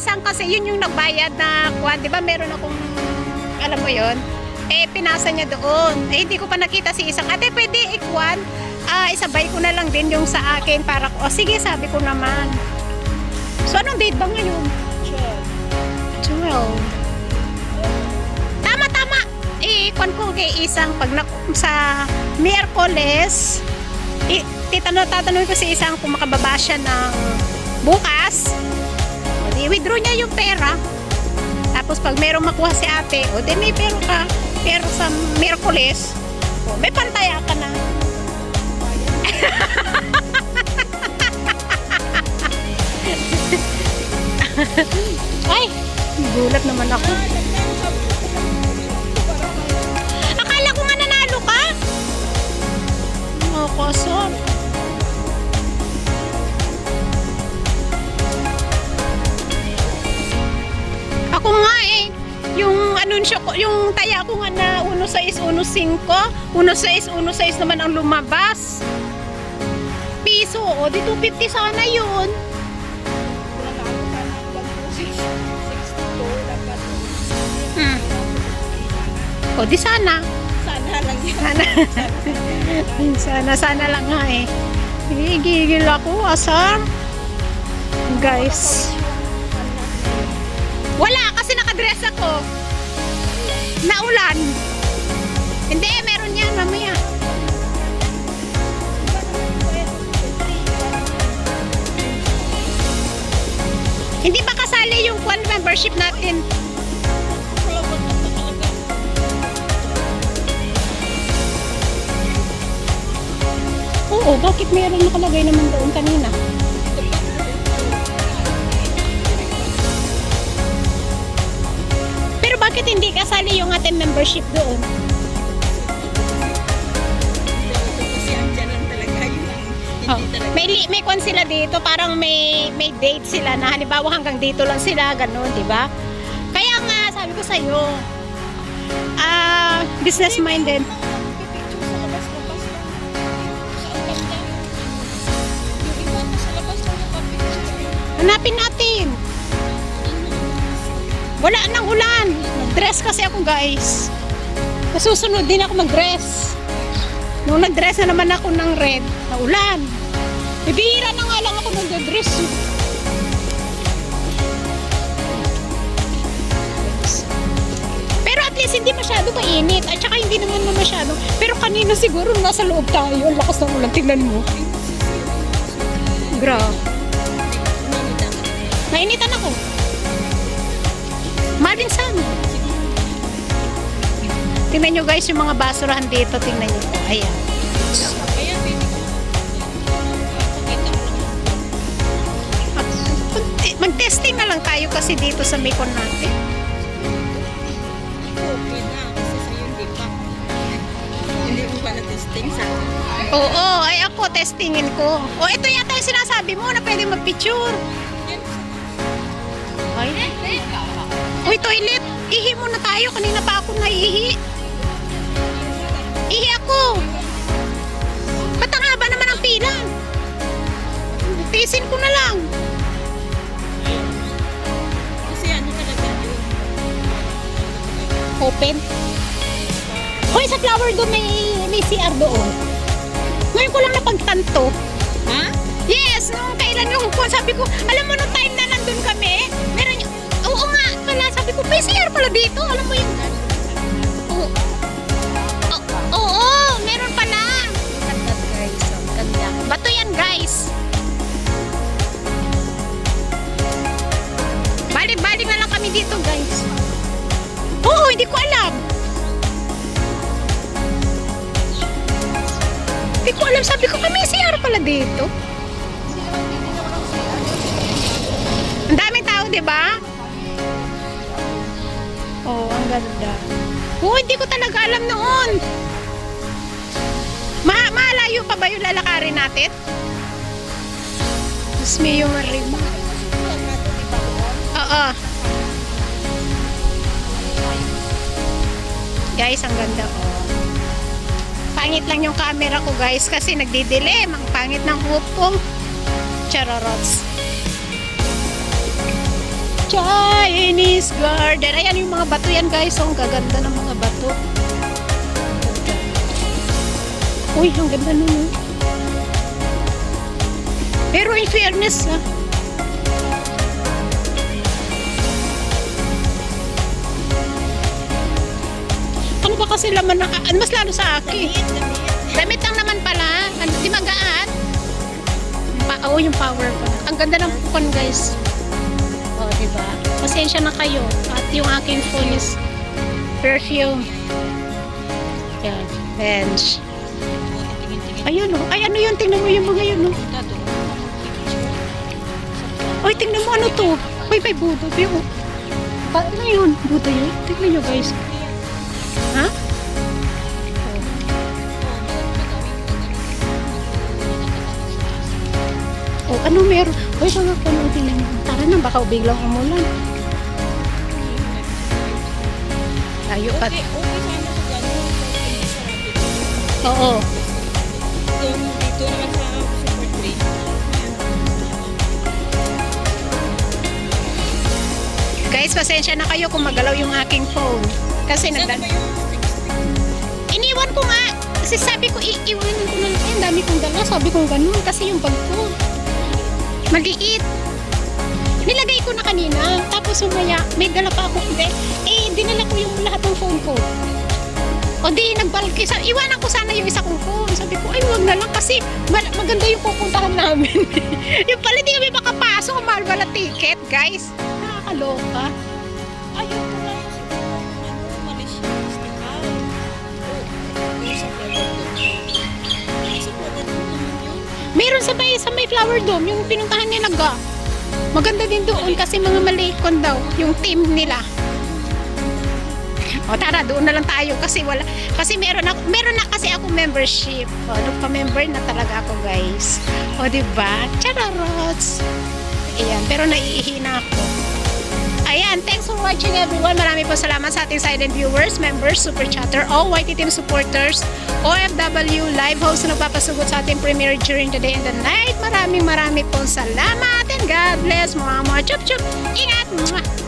isang kasi yun yung nagbayad na kuwan, di ba meron akong, alam mo yun, eh pinasa niya doon. Eh hindi ko pa nakita si isang, ate pwede ikuwan, isabay ko na lang din yung sa akin para, sige sabi ko naman. So anong date ba ngayon? 12. Tama. Kuwan ko kay isang pag sa Miyerkules, tatanungin ko si isang kung makababa siya ng bukas. O di withdraw niya yung pera. Tapos pag merong makuha si ate, o di may pera ka. Pero sa Miyerkules, o may pantaya ka na. Ay, gulat naman ako. Akala ko nga nanalo ka. Oh, kosor. Ako nga yung anunsyo ko, yung taya ko nga na 1615, 1616 naman ang lumabas. Piso, o di 250 sana yun. O di sana. Sana lang yan. Sana lang nga Gigigil ako, asar. Guys. Wala, kasi nakadress ako. Naulan. Hindi, meron yan mamaya. Hindi ba kasali yung one membership natin? Oo, bakit meron nakalagay naman doon kanina? Pero bakit hindi kasali yung ating membership doon? Oh, may kwan sila dito, parang may date sila na halimbawa hanggang dito lang sila, ganun, di ba? Kaya nga, sabi ko sa iyo, business minded. Hanapin natin. Wala nang ulan. Nag-dress kasi ako, guys. Nasusunod din ako mag-dress. Nung nag-dress na naman ako ng red, naulan. Bibihira na nga lang ako nag-dress. Pero at least hindi masyado mainit. At saka hindi naman masyado. Pero kanina siguro nasa loob tayo. Ang lakas ng ulan. Tingnan mo. Grabe. Nainitan ako. Mabinsan. Tingnan nyo guys yung mga basurahan dito. Tingnan nyo po. Ayan. Mag-testing na lang tayo kasi dito sa Mekon natin. Okay na. Kasi sa'yo hindi pa. Hindi mo pa na-testing sa akin. Oo. Ay ako, testingin ko. O ito yata yung sinasabi mo na pwede mag-picture. Ay. Uy, toilet. Ihi muna tayo. Kanina pa ako naihi. Ihi ako. Ba't ang haba naman ang pila? Tiisin ko na lang. Kasi ano talaga yun? Open. Uy, sa flower doon may CR doon. Ngayon ko lang napagtanto. Ha? Yes, nung kailan yung sabi ko, alam mo nung time na nandun kami, meron yung, oo nga, pala, sabi ko, may CR pala dito, alam mo yung, oo, meron pala. Ganda guys, ganda. Bato yan guys. Balik-balik na lang kami dito guys. Oo, hindi ko alam. Hindi ko alam, sabi ko, may CR pala dito. Ang daming tao, di ba? Oh, ang ganda. Oh, hindi ko talaga alam noon. Malayo pa ba yung lalakarin natin? Diyos mío, Marima. Oo. Guys, ang ganda, oh. Pangit lang yung camera ko, guys, kasi nagdidilim. Ang pangit ng hoop ko. Charorots. Chinese garden. Ayan yung mga bato yan guys. Oh, ang gaganda ng mga bato. Uy, ang ganda nun. Oh. Pero in fairness ano ba kasi laman na mas lalo sa akin. Damit lang naman pala. Ano, di magaan. Yung power pa. Ang ganda ng phone guys. O, diba? Pasensya na kayo. At yung aking phone is perfume. Yan. Bench. Ayun o. Ay, ano yun? Tingnan mo yung mga yun o. Ay, tingnan mo ano to. Uy, may budo. Ano yun? Budo yun? Tingnan nyo guys. Ha? Oh, ano meron? Uy, mga puno din lang. Tara na, baka biglang umulan. Tayo pa. Okay sana sa gano'n. Oo. Dito naman sa support grade. Guys, pasensya na kayo kung magalaw yung aking phone. Kasi iniwan ko nga. Kasi sabi ko, iiwanan ko na lang. Ay, ang dami kong dala. Sabi ko ganun. Kasi yung bag ko maliit. Nilagay ko na kanina. Tapos umaya, may dala pa ako. Dinala ko yung lahat ng phone ko. O di, nagbalki. Iwanan ko sana yung isa kong phone. Sabi ko, ay wag na lang kasi maganda yung pupuntahan namin. Yung pala, di kami makapasok. Mahal wala ticket, guys. Nakakaloka. Ayun ko lang siguro kung Malaysia festival. Sa Flower Dome. Sa Flower Dome naman yun. Meron sa may Flower Dome, yung pinuntahan ni Naga. Maganda din doon kasi mga Malaycon daw, yung team nila. O tara, doon na lang tayo kasi meron na kasi ako membership. O, nagpa-member na talaga ako, guys. O, diba? Chararots. Ayan, pero naiihina ako. Ayan, thanks for watching everyone. Marami po salamat sa ating silent viewers, members, super chatter, all YT team supporters, OFW, live host na nagpapasugot sa ating premiere during the day and the night. Marami pong salamat and God bless. Mga chup chup. Ingat! Mwah!